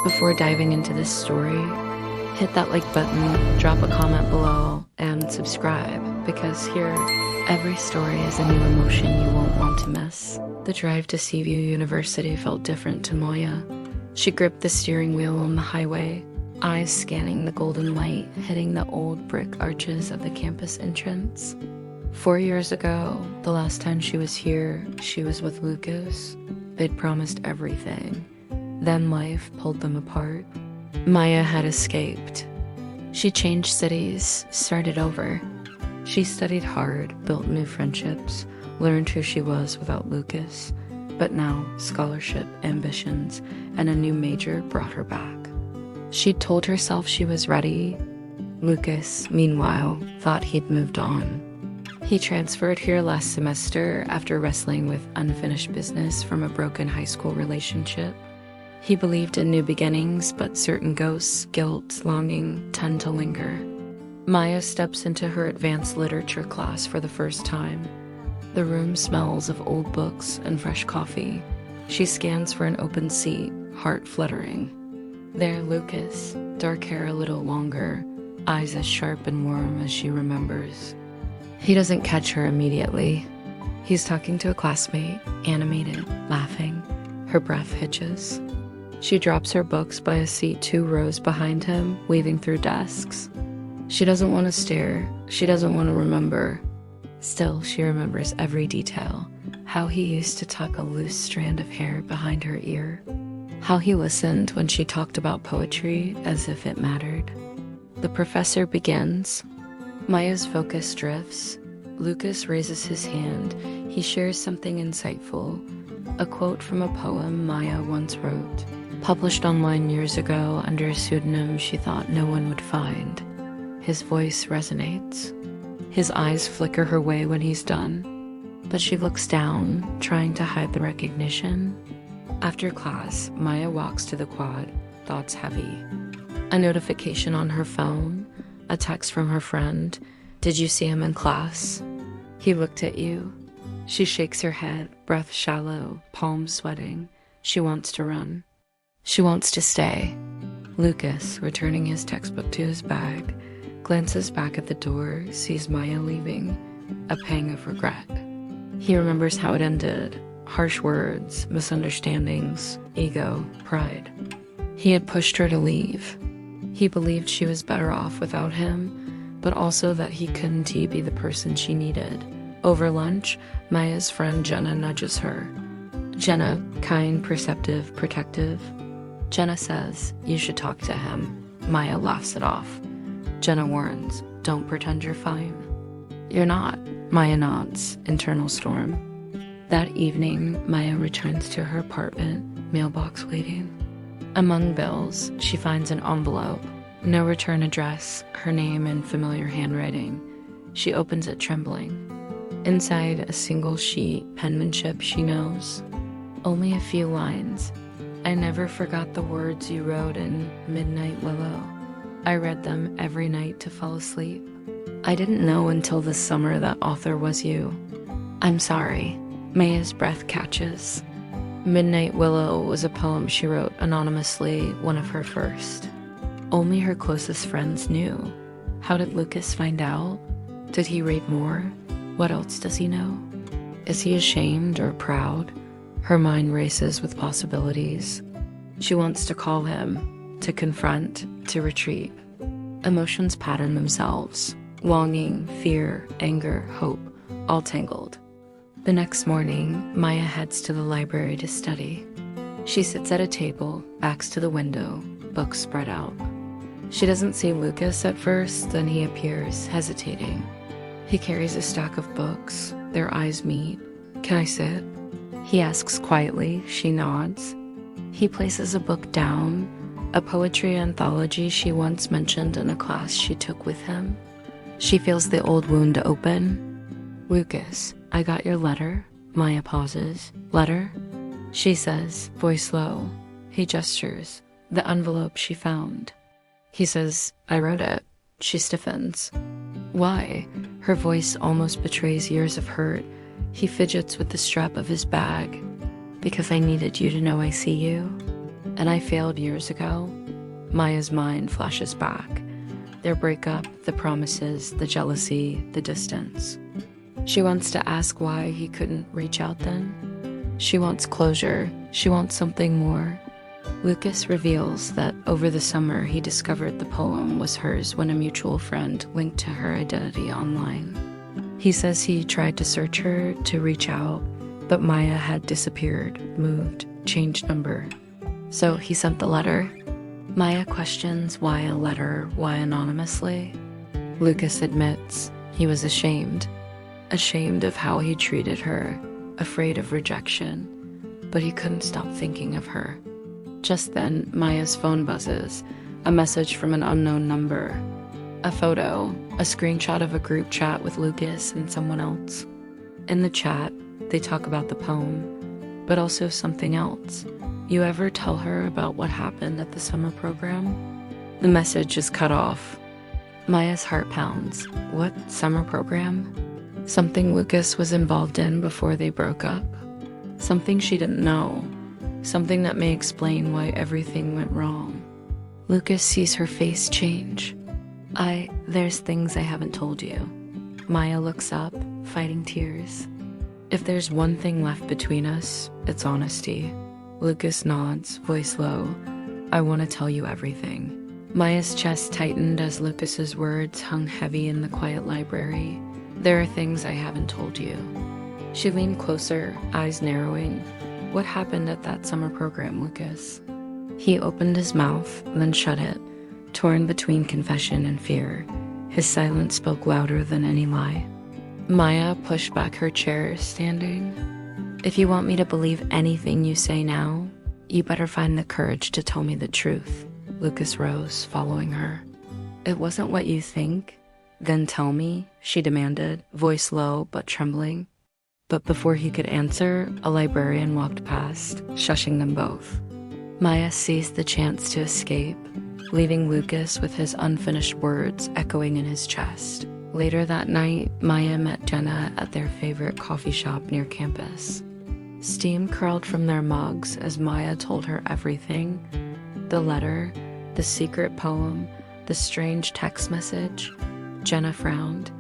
Before diving into this story, hit that like button, drop a comment below, and subscribe, because here, every story is a new emotion you won't want to miss. The drive to Seaview University felt different to Moya. She gripped the steering wheel on the highway, eyes scanning the golden light hitting the old brick arches of the campus entrance. 4 years ago, the last time she was here, she was with Lucas. They'd promised everything. Then life pulled them apart. Maya had escaped. She changed cities, started over. She studied hard, built new friendships, learned who she was without Lucas. But now, scholarship, ambitions, and a new major brought her back. She'd told herself she was ready. Lucas, meanwhile, thought he'd moved on. He transferred here last semester after wrestling with unfinished business from a broken high school relationship. He believed in new beginnings, but certain ghosts, guilt, longing tend to linger. Maya steps into her advanced literature class for the first time. The room smells of old books and fresh coffee. She scans for an open seat, heart fluttering. There, Lucas, dark hair a little longer, eyes as sharp and warm as she remembers. He doesn't catch her immediately. He's talking to a classmate, animated, laughing. Her breath hitches. She drops her books by a seat 2 rows behind him, weaving through desks. She doesn't want to stare. She doesn't want to remember. Still, she remembers every detail. How he used to tuck a loose strand of hair behind her ear. How he listened when she talked about poetry as if it mattered. The professor begins. Maya's focus drifts. Lucas raises his hand. He shares something insightful. A quote from a poem Maya once wrote. Published online years ago under a pseudonym she thought no one would find. His voice resonates. His eyes flicker her way when he's done, but she looks down, trying to hide the recognition. After class, Maya walks to the quad, thoughts heavy. A notification on her phone, a text from her friend. Did you see him in class? He looked at you. She shakes her head, breath shallow, palms sweating. She wants to run. She wants to stay. Lucas, returning his textbook to his bag, glances back at the door, sees Maya leaving, a pang of regret. He remembers how it ended. Harsh words, misunderstandings, ego, pride. He had pushed her to leave. He believed she was better off without him, but also that he couldn't be the person she needed. Over lunch, Maya's friend Jenna nudges her. Jenna, kind, perceptive, protective. Jenna says, you should talk to him. Maya laughs it off. Jenna warns, don't pretend you're fine. You're not. Maya nods, internal storm. That evening, Maya returns to her apartment, mailbox waiting. Among bills, she finds an envelope. No return address, her name in familiar handwriting. She opens it trembling. Inside, a single sheet, penmanship she knows. Only a few lines. I never forgot the words you wrote in Midnight Willow. I read them every night to fall asleep. I didn't know until this summer that author was you. I'm sorry. Maya's breath catches. Midnight Willow was a poem she wrote anonymously, one of her first. Only her closest friends knew. How did Lucas find out? Did he read more? What else does he know? Is he ashamed or proud? Her mind races with possibilities. She wants to call him, to confront, to retreat. Emotions pattern themselves. Longing, fear, anger, hope, all tangled. The next morning, Maya heads to the library to study. She sits at a table, backs to the window, books spread out. She doesn't see Lucas at first, then he appears, hesitating. He carries a stack of books. Their eyes meet. Can I sit? He asks quietly. She nods. He places a book down, a poetry anthology she once mentioned in a class she took with him. She feels the old wound open. Lucas, I got your letter. Maya pauses. Letter? She says, voice low. He gestures. The envelope she found. He says, I wrote it. She stiffens. Why? Her voice almost betrays years of hurt. He fidgets with the strap of his bag. Because I needed you to know I see you. And I failed years ago. Maya's mind flashes back. Their breakup, the promises, the jealousy, the distance. She wants to ask why he couldn't reach out then. She wants closure. She wants something more. Lucas reveals that over the summer he discovered the poem was hers when a mutual friend linked to her identity online. He says he tried to search her, to reach out, but Maya had disappeared, moved, changed number. So he sent the letter. Maya questions why a letter, why anonymously. Lucas admits he was ashamed of how he treated her, afraid of rejection, but he couldn't stop thinking of her. Just then, Maya's phone buzzes, a message from an unknown number, a photo, a screenshot of a group chat with Lucas and someone else. In the chat, they talk about the poem, but also something else. You ever tell her about what happened at the summer program? The message is cut off. Maya's heart pounds. What summer program? Something Lucas was involved in before they broke up. Something she didn't know. Something that may explain why everything went wrong. Lucas sees her face change. There's things I haven't told you. Maya looks up, fighting tears. If there's one thing left between us, it's honesty. Lucas nods, voice low. I want to tell you everything. Maya's chest tightened as Lucas's words hung heavy in the quiet library. There are things I haven't told you. She leaned closer, eyes narrowing. What happened at that summer program, Lucas? He opened his mouth, then shut it, torn between confession and fear. His silence spoke louder than any lie. Maya pushed back her chair, standing. If you want me to believe anything you say now, you better find the courage to tell me the truth. Lucas rose, following her. It wasn't what you think. Then tell me, she demanded, voice low but trembling. But before he could answer, a librarian walked past, shushing them both. Maya seized the chance to escape, leaving Lucas with his unfinished words echoing in his chest. Later that night, Maya met Jenna at their favorite coffee shop near campus. Steam curled from their mugs as Maya told her everything. The letter, the secret poem, the strange text message. Jenna frowned.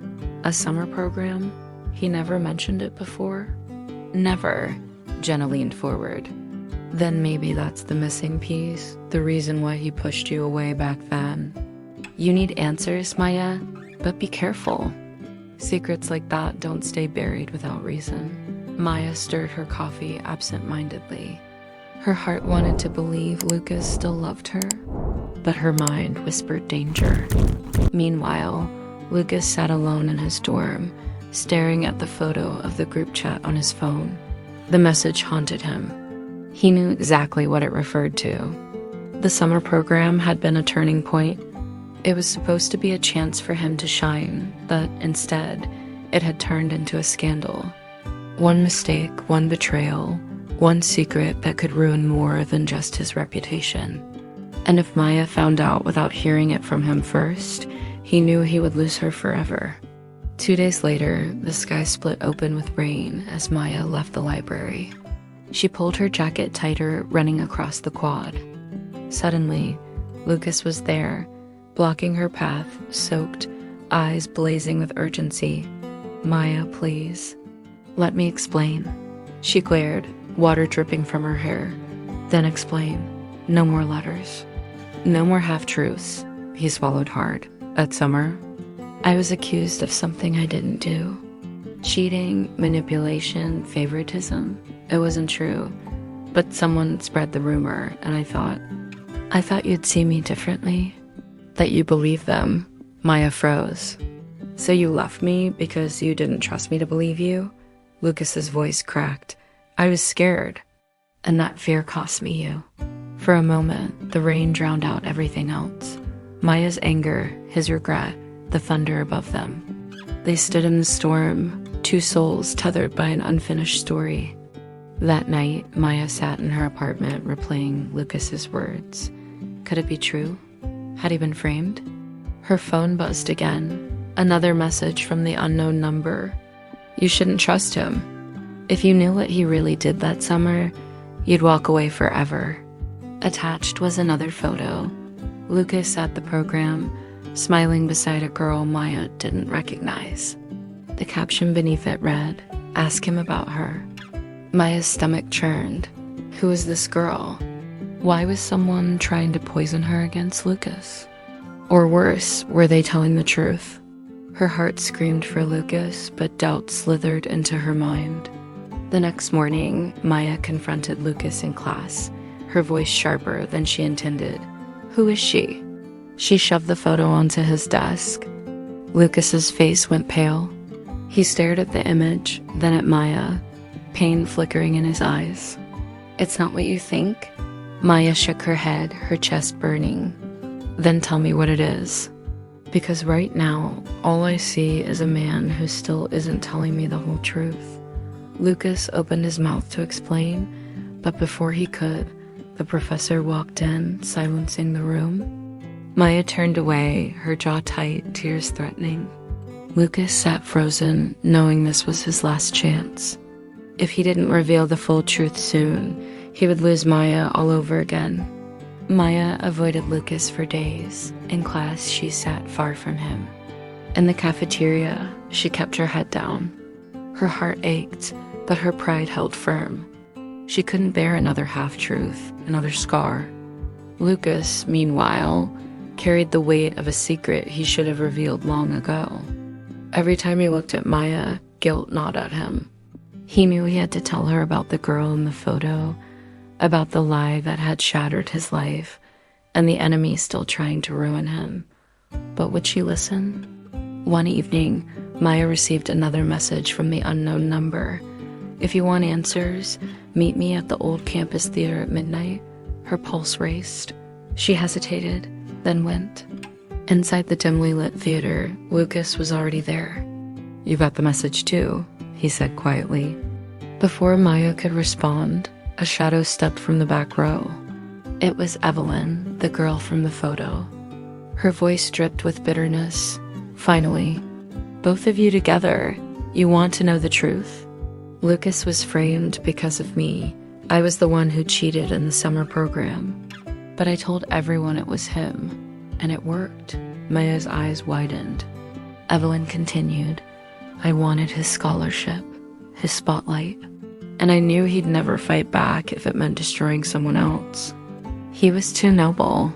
A summer program? He never mentioned it before? Never. Jenna leaned forward. Then maybe that's the missing piece, the reason why he pushed you away back then. You need answers, Maya, but be careful. Secrets like that don't stay buried without reason. Maya stirred her coffee absent-mindedly. Her heart wanted to believe Lucas still loved her, but her mind whispered danger. Meanwhile, Lucas sat alone in his dorm, staring at the photo of the group chat on his phone. The message haunted him. He knew exactly what it referred to. The summer program had been a turning point. It was supposed to be a chance for him to shine, but instead, it had turned into a scandal. One mistake, one betrayal, one secret that could ruin more than just his reputation. And if Maya found out without hearing it from him first, he knew he would lose her forever. 2 days later, the sky split open with rain as Maya left the library. She pulled her jacket tighter, running across the quad. Suddenly, Lucas was there, blocking her path, soaked, eyes blazing with urgency. Maya, please. Let me explain. She glared, water dripping from her hair. Then explain. No more letters. No more half-truths. He swallowed hard. That summer, I was accused of something I didn't do. Cheating, manipulation, favoritism. It wasn't true. But someone spread the rumor, and I thought you'd see me differently. That you believe them. Maya froze. So you left me because you didn't trust me to believe you? Lucas's voice cracked. I was scared. And that fear cost me you. For a moment, the rain drowned out everything else. Maya's anger, his regret, the thunder above them. They stood in the storm, two souls tethered by an unfinished story. That night, Maya sat in her apartment replaying Lucas's words. Could it be true? Had he been framed? Her phone buzzed again. Another message from the unknown number. You shouldn't trust him. If you knew what he really did that summer, you'd walk away forever. Attached was another photo. Lucas at the program, smiling beside a girl Maya didn't recognize. The caption beneath it read, "Ask him about her." Maya's stomach churned. Who was this girl? Why was someone trying to poison her against Lucas? Or worse, were they telling the truth? Her heart screamed for Lucas, but doubt slithered into her mind. The next morning, Maya confronted Lucas in class, her voice sharper than she intended. "Who is she?" She shoved the photo onto his desk. Lucas's face went pale. He stared at the image, then at Maya, pain flickering in his eyes. "It's not what you think?" Maya shook her head, her chest burning. "Then tell me what it is. Because right now, all I see is a man who still isn't telling me the whole truth." Lucas opened his mouth to explain, but before he could, the professor walked in, silencing the room. Maya turned away, her jaw tight, tears threatening. Lucas sat frozen, knowing this was his last chance. If he didn't reveal the full truth soon, he would lose Maya all over again. Maya avoided Lucas for days. In class, she sat far from him. In the cafeteria, she kept her head down. Her heart ached, but her pride held firm. She couldn't bear another half-truth, another scar. Lucas, meanwhile, carried the weight of a secret he should have revealed long ago. Every time he looked at Maya, guilt gnawed at him. He knew he had to tell her about the girl in the photo, about the lie that had shattered his life, and the enemy still trying to ruin him. But would she listen? One evening, Maya received another message from the unknown number. "If you want answers, meet me at the old campus theater at midnight." Her pulse raced. She hesitated, then went. Inside the dimly lit theater, Lucas was already there. "You got the message too," he said quietly. Before Maya could respond, a shadow stepped from the back row. It was Evelyn, the girl from the photo. Her voice dripped with bitterness. "Finally. Both of you together. You want to know the truth?" Lucas was framed because of me. I was the one who cheated in the summer program. But I told everyone it was him, and it worked. Maya's eyes widened. Evelyn continued. "I wanted his scholarship, his spotlight, and I knew he'd never fight back if it meant destroying someone else. He was too noble,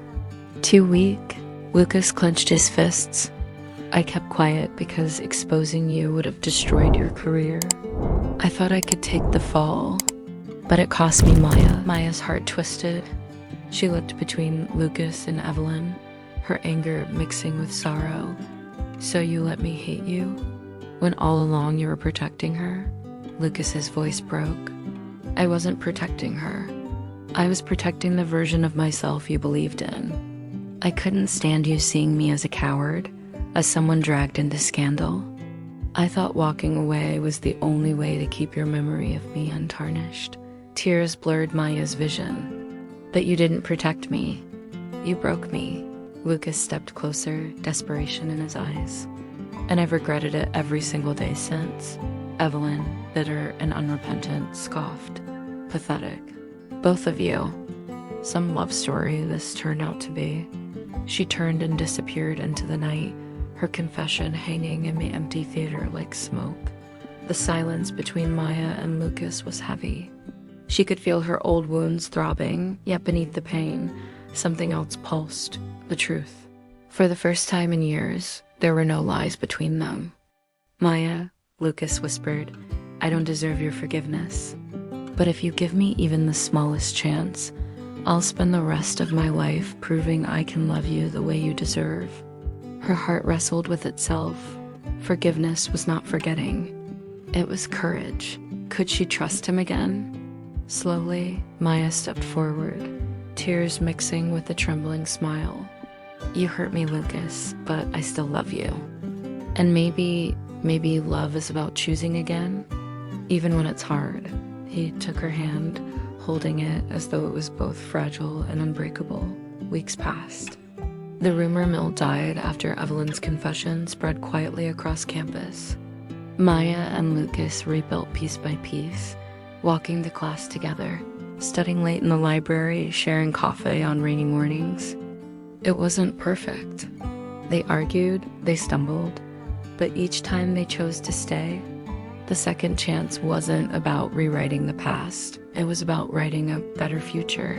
too weak." Lucas clenched his fists. "I kept quiet because exposing you would have destroyed your career. I thought I could take the fall, but it cost me Maya." Maya's heart twisted. She looked between Lucas and Evelyn, her anger mixing with sorrow. "So you let me hate you? When all along you were protecting her?" Lucas's voice broke. "I wasn't protecting her. I was protecting the version of myself you believed in. I couldn't stand you seeing me as a coward, as someone dragged into scandal. I thought walking away was the only way to keep your memory of me untarnished." Tears blurred Maya's vision. "But you didn't protect me. You broke me." Lucas stepped closer, desperation in his eyes. "And I've regretted it every single day since." Evelyn, bitter and unrepentant, scoffed. "Pathetic. Both of you. Some love story this turned out to be." She turned and disappeared into the night, her confession hanging in the empty theater like smoke. The silence between Maya and Lucas was heavy. She could feel her old wounds throbbing, yet beneath the pain, something else pulsed, the truth. For the first time in years, there were no lies between them. "Maya," Lucas whispered, "I don't deserve your forgiveness. But if you give me even the smallest chance, I'll spend the rest of my life proving I can love you the way you deserve." Her heart wrestled with itself. Forgiveness was not forgetting. It was courage. Could she trust him again? Slowly, Maya stepped forward, tears mixing with a trembling smile. "You hurt me, Lucas, but I still love you. And maybe love is about choosing again, even when it's hard." He took her hand, holding it as though it was both fragile and unbreakable. Weeks passed. The rumor mill died after Evelyn's confession spread quietly across campus. Maya and Lucas rebuilt piece by piece, walking to class together, studying late in the library, sharing coffee on rainy mornings. It wasn't perfect. They argued, they stumbled, but each time they chose to stay, the second chance wasn't about rewriting the past. It was about writing a better future.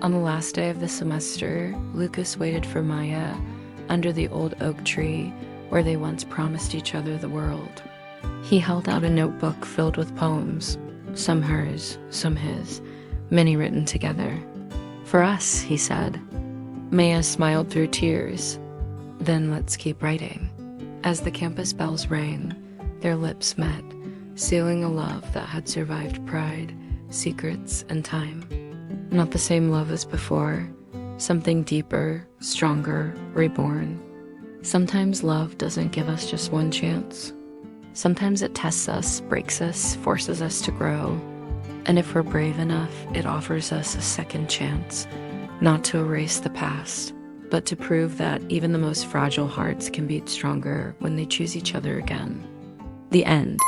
On the last day of the semester, Lucas waited for Maya under the old oak tree where they once promised each other the world. He held out a notebook filled with poems, some hers, some his, many written together. "For us," he said. Maya smiled through tears. "Then let's keep writing." As the campus bells rang, their lips met, sealing a love that had survived pride, secrets, and time. Not the same love as before, something deeper, stronger, reborn. Sometimes love doesn't give us just one chance. Sometimes it tests us, breaks us, forces us to grow. And if we're brave enough, it offers us a second chance, not to erase the past, but to prove that even the most fragile hearts can beat stronger when they choose each other again. The end.